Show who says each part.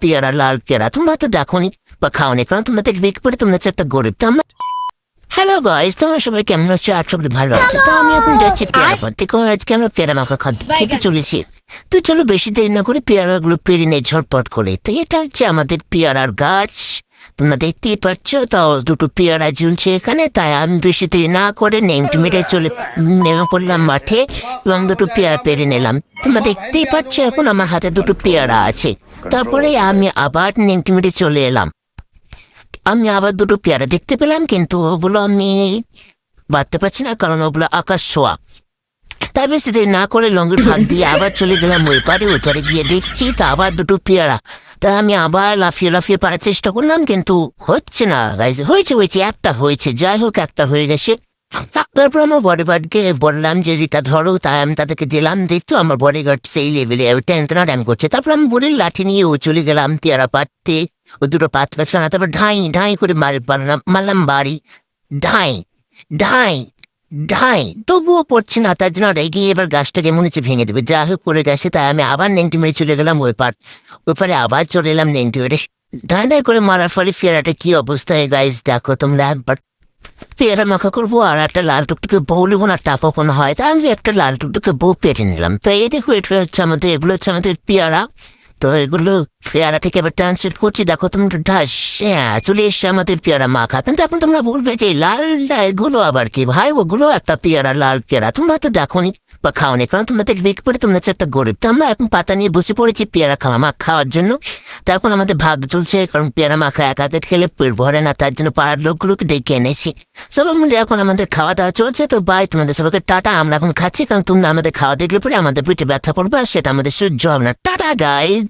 Speaker 1: পেয়ারা, লাল পেয়ারা তোমরা তো দেখোনি বা খাওনি, কারণ তোমরা দেখবে করে তোমরা হচ্ছে একটা গরিব। তো আমরা হ্যালো গাইস, তোমার সবাই কেমন হচ্ছে? আশা করি ভালো আছে। তো আমি এখন যাচ্ছি পেয়ারা পাড়তে, কারণ আজকে আমরা পেয়ারা মাখা খাদ্য খেতে চলেছি। তো চলো বেশি দেরি না করে পেয়ারাগুলো পেরে নেই ঝটপট করে। তো এটা হচ্ছে আমাদের পেয়ারার গাছ, তোমরা দেখতেই পাচ্ছ। তাও দুটো পেয়ারা ঝুলছে এখানে, তাই আমি বেশি দেরি না করে নেমে নেমে পড়লাম মাঠে এবং দুটো পেয়ারা পেরে নিলাম। তোমরা দেখতেই পাচ্ছ এখন আমার হাতে দুটো পেয়ারা আছে। তারপরে আমি আবার নেমে চলে এলাম। আমি আবার দুটো পেয়ারা দেখতে পেলাম, কিন্তু ওগুলো আমি বাঁধতে পারছি না, কারণ ওগুলো আকাশ ছোঁয়া। তাই বেশি দেরি না করে লঙ্গির ফাঁক দিয়ে আবার চলে গেলাম ওই পারে গিয়ে দেখছি তা আবার দুটো পেয়ারা। তাই আমি আবার লাফিয়ে পারার চেষ্টা করলাম, কিন্তু হচ্ছে না গাইজ। হয়েছে একটা হয়েছে, যাই হোক একটা হয়ে গেছে। তারপর আমার বডিগার্ডকে বললাম যে এটা ধরো, তাই আমি তাদেরকে দিলাম। দেখতো আমার বডিগার্ড সেই লেভেলে টেন করছে। তারপর আমি বলির লাঠি নিয়ে ও চলে গেলাম পেয়ারা পাড়তে। ও দুটো পাত পাচ্ছিল না, তারপর ঢাই করে মারলাম বাড়ি। ঢাই ঢাই ঢাই, তবুও পড়ছে না। তার জন্য রেগে এবার গাছটাকে মনে হচ্ছে ভেঙে দেবে। যা হোক করে গেছে, তাই আমি আবার নেংটি মেরে চলে গেলাম ওই পারে আবার চলে এলাম নেংটি মেরে। ঢাই করে মারার ফলে পেয়ারাটা কি অবস্থা হয় গাইজ দেখো তোমরা একবার। পেয়ারা মাখা করবো আর একটা লাল টুকটুকে বউ নেবো না, টাপা কোনো হয়। তা আমি একটা লাল টুকটুকে বউ পেটে নিলাম। তো এই দেখো এটা হচ্ছে এগুলো হচ্ছে আমাদের পেয়ারা। তো এগুলো পেয়ারা থেকে এবার ট্রান্সলেট করছি, দেখো তোমরা ঢাস। হ্যাঁ, চলে এসছে আমাদের পেয়ারা মাখা। কিন্তু এখন তোমরা বলবে যে লাল এগুলো আবার কি ভাই? ওগুলো একটা পেয়ারা, লাল পেয়ারা তোমরা তো দেখোনি বা খাওনি, কারণ তোমরা দেখবে করে তোমরা হচ্ছে একটা গরিব। তো আমরা এখন পাতা নিয়ে বসে পড়েছি পেয়ারা খাওয়ার জন্য। তো এখন আমাদের ভাগ চলছে, কারণ পেয়ারা মাখা এক হাতে খেলে পেট ভরে না, তার জন্য পাড়ার লোকগুলোকে ডেকে এনেছি। সবাই মিলে এখন আমাদের খাওয়া দাওয়া চলছে। তো বাই, তোমাদের সবাইকে টাটা। আমরা এখন খাচ্ছি, কারণ তোমরা আমাদের খাওয়া দেখলে পরে আমাদের পেটে ব্যথা করবে, আর সেটা আমাদের সহ্য হবে না। Tata guys.